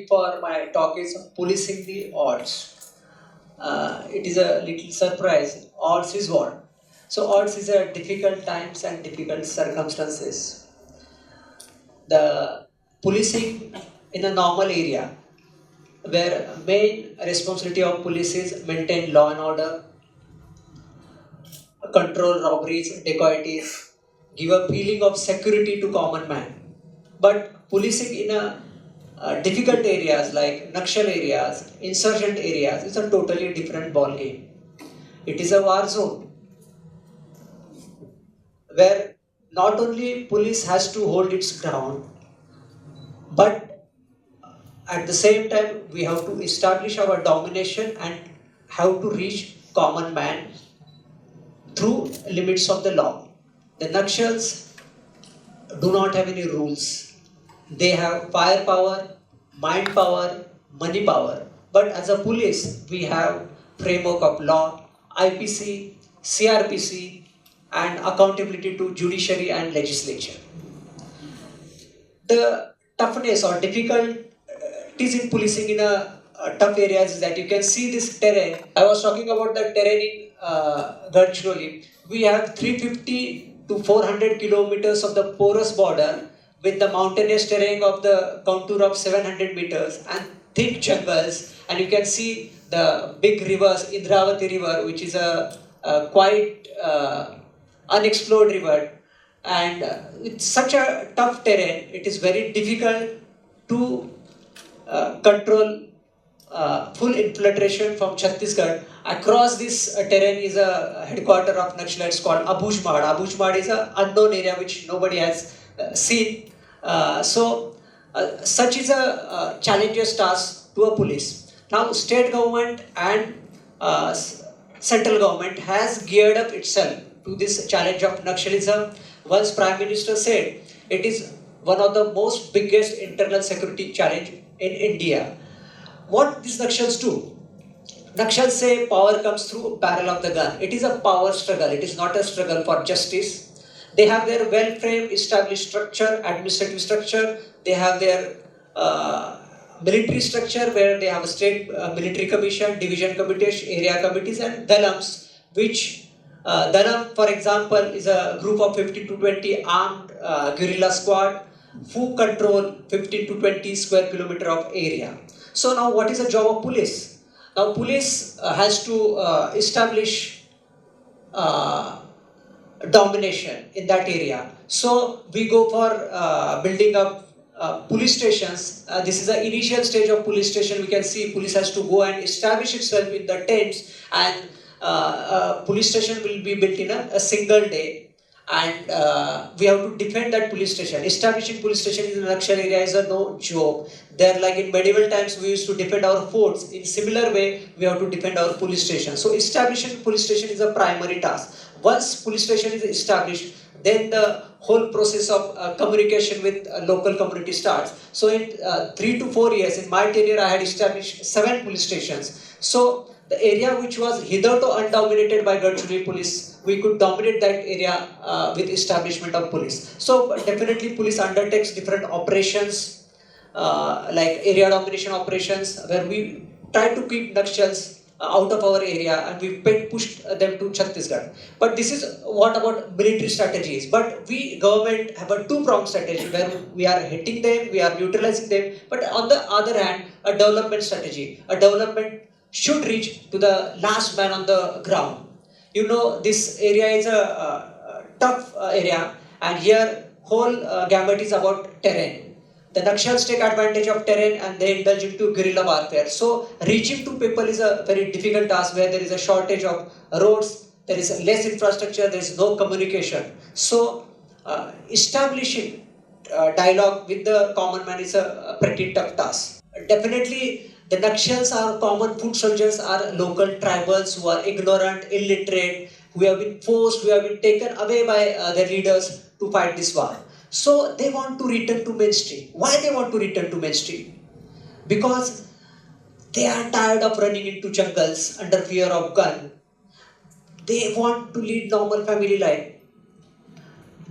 for my talk is policing the odds. It is a little surprise. Odds is what? So odds is a difficult times and difficult circumstances. The policing in a normal area where main responsibility of police is maintain law and order, control robberies, dacoities, give a feeling of security to common man. But policing in a difficult areas like Naxal areas, insurgent areas is a totally different ball game. It is a war zone where not only police has to hold its ground, but at the same time we have to establish our domination and have to reach common man through limits of the law. The Naxals do not have any rules. They have firepower, mind power, money power. But as a police, we have framework of law, IPC, CRPC, and accountability to judiciary and legislature. The toughness or difficulties in policing in a tough areas is that you can see this terrain. I was talking about the terrain in Gadchiroli. We have 350 to 400 kilometers of the porous border with the mountainous terrain of the contour of 700 meters and thick jungles, and you can see the big rivers, Indravati river, which is a quite unexplored river, and it's such a tough terrain. It is very difficult to control full infiltration from Chhattisgarh. Across this terrain is a headquarter of Naxalites called Abujmad. Abujmad is an unknown area which nobody has seen. Such is a challenges task to a police. Now, state government and central government has geared up itself to this challenge of Naxalism. Once Prime Minister said it is one of the most biggest internal security challenge in India. What these Naxals do? Naxals say power comes through barrel of the gun. It is a power struggle. It is not a struggle for justice. They have their well-framed, established structure, administrative structure. They have their military structure where they have a state military commission, division committees, area committees, and dalams, which dalam, for example, is a group of 15 to 20 armed guerrilla squad who control 15 to 20 square kilometer of area. So now what is the job of police? Now police has to establish domination in that area. So we go for building up police stations. This is the initial stage of police station. We can see police has to go and establish itself in the tents, and police station will be built in a single day. And we have to defend that police station. Establishing police station in the Naxal area is a no joke. There, like in medieval times, we used to defend our forts. In similar way, we have to defend our police station. So establishing police station is a primary task. Once police station is established, then the whole process of communication with local community starts. So in 3 to 4 years, in my tenure, I had established 7 police stations. So the area which was hitherto undominated by Gadchiroli police, we could dominate that area with establishment of police. So definitely police undertakes different operations like area domination operations, where we try to keep Naxals out of our area and we pushed them to Chhattisgarh. But this is what about military strategies. But we government have a two-pronged strategy where we are hitting them, we are neutralizing them. But on the other hand, a development strategy. A development should reach to the last man on the ground. You know, this area is a tough area, and here whole gamut is about terrain. The Naxals take advantage of terrain and they indulge into guerrilla warfare. So reaching to people is a very difficult task where there is a shortage of roads, there is less infrastructure, there is no communication. So establishing dialogue with the common man is a pretty tough task. Definitely, the Naxals are common foot soldiers, are local tribals who are ignorant, illiterate, who have been forced, who have been taken away by their leaders to fight this war. So they want to return to mainstream. Why they want to return to mainstream? Because they are tired of running into jungles under fear of gun. They want to lead normal family life.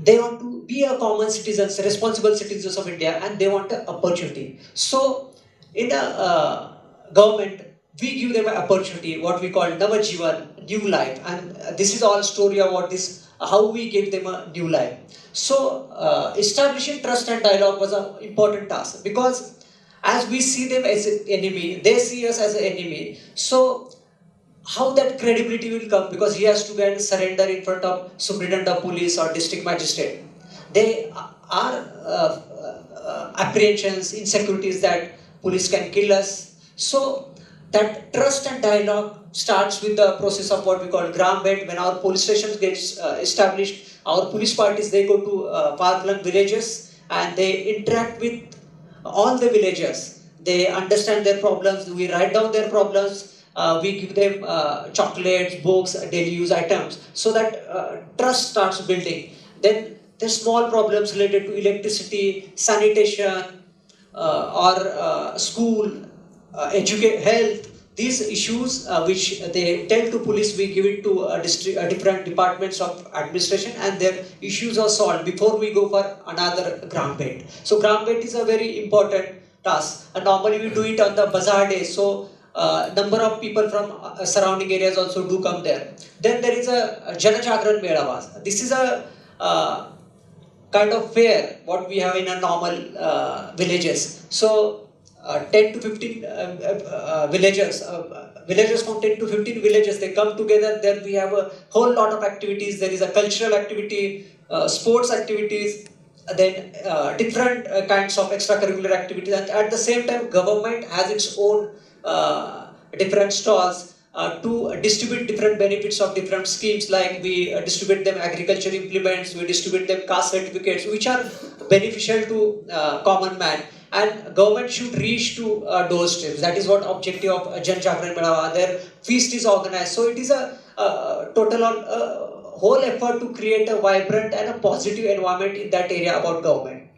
They want to be a common citizens, responsible citizens of India, and they want an opportunity. So In a government, we give them an opportunity, what we call Navajivan, new life, and this is all story about this, how we give them a new life. So establishing trust and dialogue was an important task, because as we see them as an enemy, they see us as an enemy. So how that credibility will come, because he has to go and surrender in front of superintendent of police or district magistrate. They are apprehensions, insecurities that police can kill us. So that trust and dialogue starts with the process of what we call gram bed. When our police stations gets established, our police parties, they go to far-flung villages and they interact with all the villagers. They understand their problems. We write down their problems. We give them chocolates, books, daily use items, so that trust starts building. Then the small problems related to electricity, sanitation, or school, educate, health. These issues which they tell to police, we give it to different departments of administration, and their issues are solved before we go for another ground bait. So ground bait is a very important task, and normally we do it on the bazaar day. So number of people from surrounding areas also do come there. Then there is a Jana Jagran Melavas. This is a kind of fair what we have in a normal villages. So 10 to 15 villagers from 10 to 15 villages, they come together. There we have a whole lot of activities. There is a cultural activity, sports activities, then different kinds of extracurricular activities, and at the same time government has its own different stalls to distribute different benefits of different schemes. Like we distribute them agriculture implements, we distribute them caste certificates, which are beneficial to common man, and government should reach to doorsteps. That is what objective of Jan Jagran Mela. Their feast is organized, so it is a total on whole effort to create a vibrant and a positive environment in that area about government.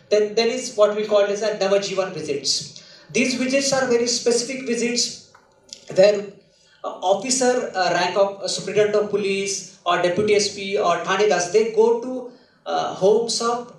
Then there is what we call as a Navajivan visits. These visits are very specific visits where officer rank of superintendent of police or deputy SP or Thanedas, they go to homes of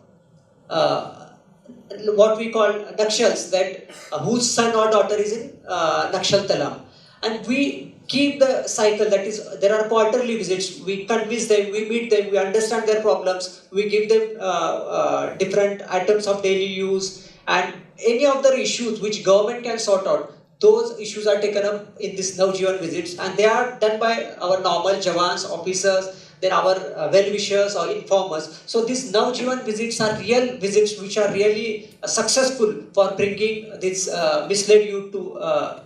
what we call Nakshals, that whose son or daughter is in Nakshal Talam. And we keep the cycle, that is, there are quarterly visits. We convince them, we meet them, we understand their problems, we give them different items of daily use, and any of the issues which government can sort out, those issues are taken up in this Navjivan visits, and they are done by our normal Jawans, officers, then our well-wishers or informers. So these Navjivan visits are real visits which are really successful for bringing this misled youth to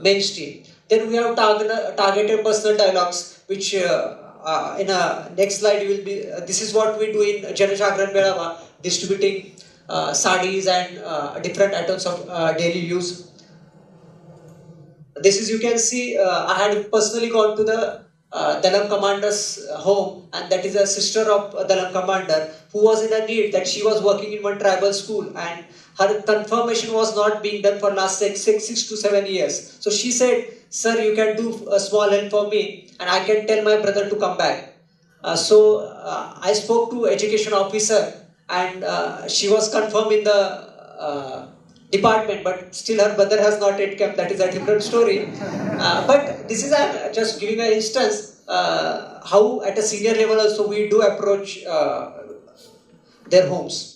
mainstream. Then we have targeted personal dialogues, which in a next slide will be. This is what we do in Janajagran Belava, distributing sarees and different items of daily use. This is, you can see, I had personally gone to the Dalam commander's home, and that is a sister of Dalam commander who was in a need, that she was working in one tribal school and her confirmation was not being done for last 6 to 7 years. So she said, "Sir, you can do a small help for me and I can tell my brother to come back." I spoke to education officer, and she was confirmed in the department, but still her brother has not yet come. That is a different story. But this is just giving an instance how at a senior level also we do approach their homes.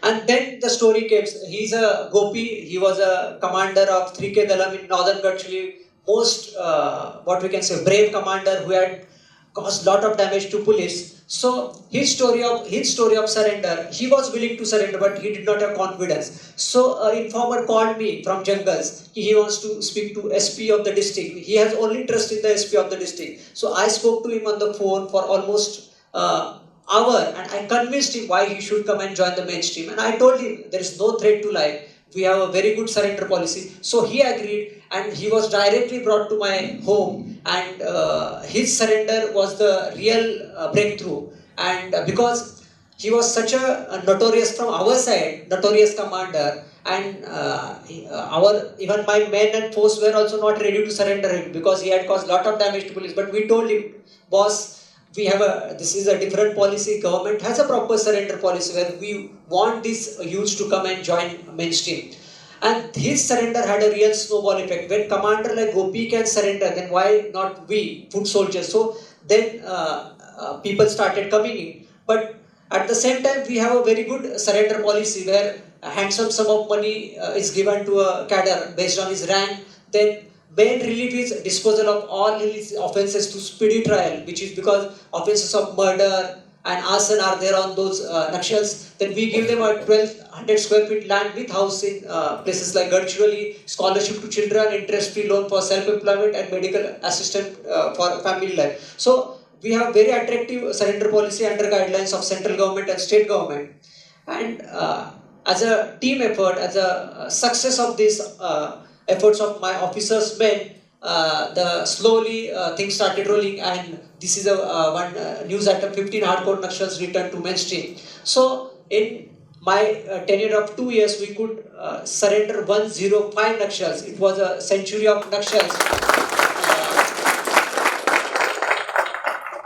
And then the story came. He's a Gopi. He was a commander of 3K Dalam in northern Gadchali. Most, what we can say, brave commander who had caused lot of damage to police. So his story of surrender, he was willing to surrender, but he did not have confidence. So an informer called me from jungles. He wants to speak to SP of the district. He has only trust in the SP of the district. So I spoke to him on the phone for almost hour, and I convinced him why he should come and join the mainstream. And I told him there is no threat to life. We have a very good surrender policy. So he agreed, and he was directly brought to my home, and his surrender was the real breakthrough. And because he was such a notorious, from our side, notorious commander, and even my men and force were also not ready to surrender him because he had caused lot of damage to police. But we told him, boss, this is a different policy. Government has a proper surrender policy where we want these youths to come and join mainstream. And his surrender had a real snowball effect. When commander like Gopi can surrender, then why not we, foot soldiers? So then people started coming in. But at the same time, we have a very good surrender policy where a handsome sum of money is given to a cadre based on his rank. Then main relief is disposal of all his offences to speedy trial, which is because offences of murder and arson are there on those Nakshals. Then we give them a 1200 square feet land with house in places like Gadchiroli, scholarship to children, interest-free loan for self-employment and medical assistance for family life. So we have very attractive surrender policy under guidelines of central government and state government. And as a team effort, as a success of these efforts of my officers men, the slowly things started rolling, and this is a one news item: 15 hardcore Nakshals returned to mainstream. So in my tenure of 2 years, we could surrender 105 Nakshals. It was a century of Nakshals.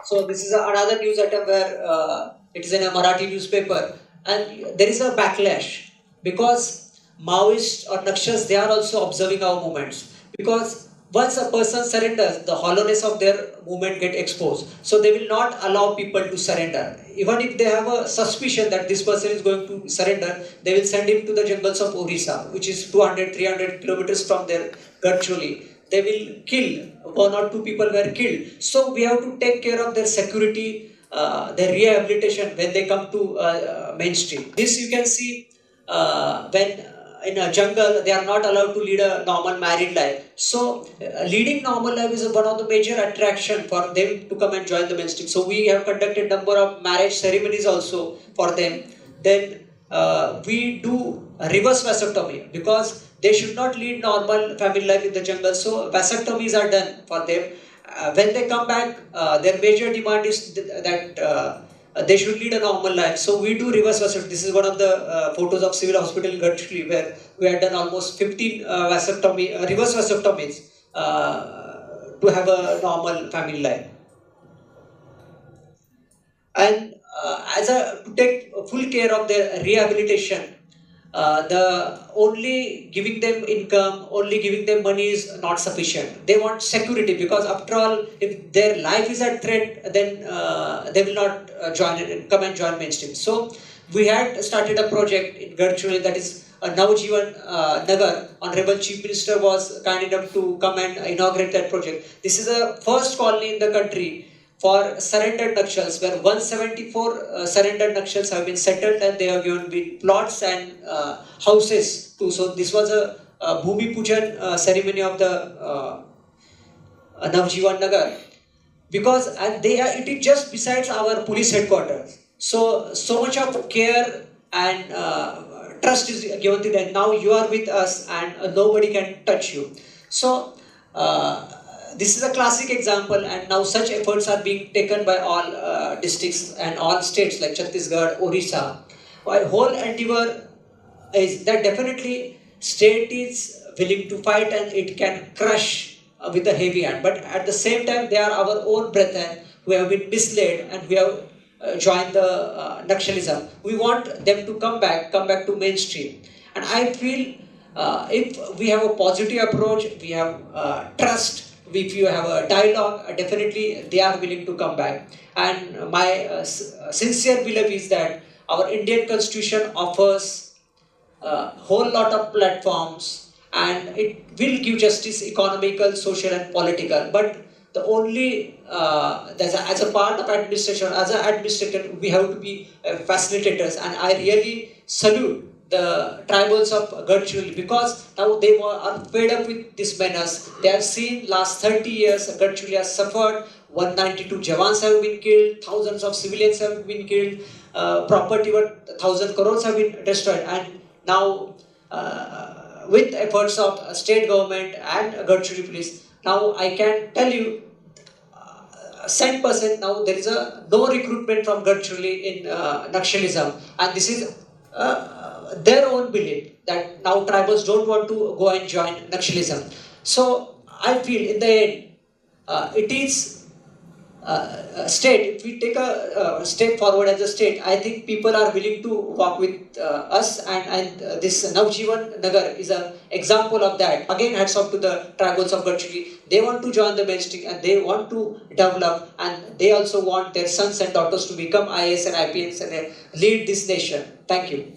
So this is another news item where it is in a Marathi newspaper, and there is a backlash because Maoists or Nakshals, they are also observing our movements, because once a person surrenders, the hollowness of their movement get exposed. So they will not allow people to surrender. Even if they have a suspicion that this person is going to surrender, they will send him to the jungles of Orissa, which is 200, 300 kilometers from there, virtually. They will kill, one or two people were killed. So we have to take care of their security, their rehabilitation when they come to mainstream. This you can see when in a jungle they are not allowed to lead a normal married life. So leading normal life is one of the major attraction for them to come and join the mainstream. So we have conducted number of marriage ceremonies also for them. Then we do reverse vasectomy because they should not lead normal family life in the jungle. So vasectomies are done for them. When they come back, their major demand is that they should lead a normal life. So we do reverse vasectomy. This is one of the photos of civil hospital in Gadchiroli where we had done almost 15 reverse vasectomies to have a normal family life. And as a to take full care of their rehabilitation, the only giving them income, only giving them money is not sufficient. They want security because after all, if their life is at threat, then they will not come and join mainstream. So we had started a project in Gadchiroli, that is Navjivan Nagar. Honorable Chief Minister was kind enough to come and inaugurate that project. This is the first colony in the country for surrendered Nakshals, where 174 surrendered Nakshals have been settled and they have given plots and houses too. So this was a Bhumi Pujan ceremony of the Navjivan Nagar, because and they are, it is just besides our police headquarters. So much of care and trust is given to them. Now you are with us and nobody can touch you. So this is a classic example, and now such efforts are being taken by all districts and all states like Chhattisgarh, Orissa. My whole endeavor is that definitely state is willing to fight and it can crush with a heavy hand. But at the same time, they are our own brethren who have been misled and we have joined the Naxalism. We want them to come back to mainstream. And I feel if we have a positive approach, we have trust, if you have a dialogue, definitely they are willing to come back. And my sincere belief is that our Indian Constitution offers a whole lot of platforms and it will give justice, economical, social and political. But the only, as a part of administration, as an administrator, we have to be facilitators. And I really salute the tribals of Gadchiroli because now they are fed up with this menace. They have seen last 30 years Gadchiroli has suffered. 192 Jawans have been killed, thousands of civilians have been killed, property worth 1,000 crores have been destroyed. And now, with efforts of state government and Gadchiroli police, now I can tell you, 100% now there is a no recruitment from Gadchiroli in Naxalism, and this is their own belief that now tribals don't want to go and join Naxalism. So I feel in the end, it is state, if we take a step forward as a state, I think people are willing to walk with us, and this Navjivan Nagar is an example of that. Again, hats off to the tribals of Gadchuli. They want to join the mainstream and they want to develop, and they also want their sons and daughters to become IAS and IPS and lead this nation. Thank you.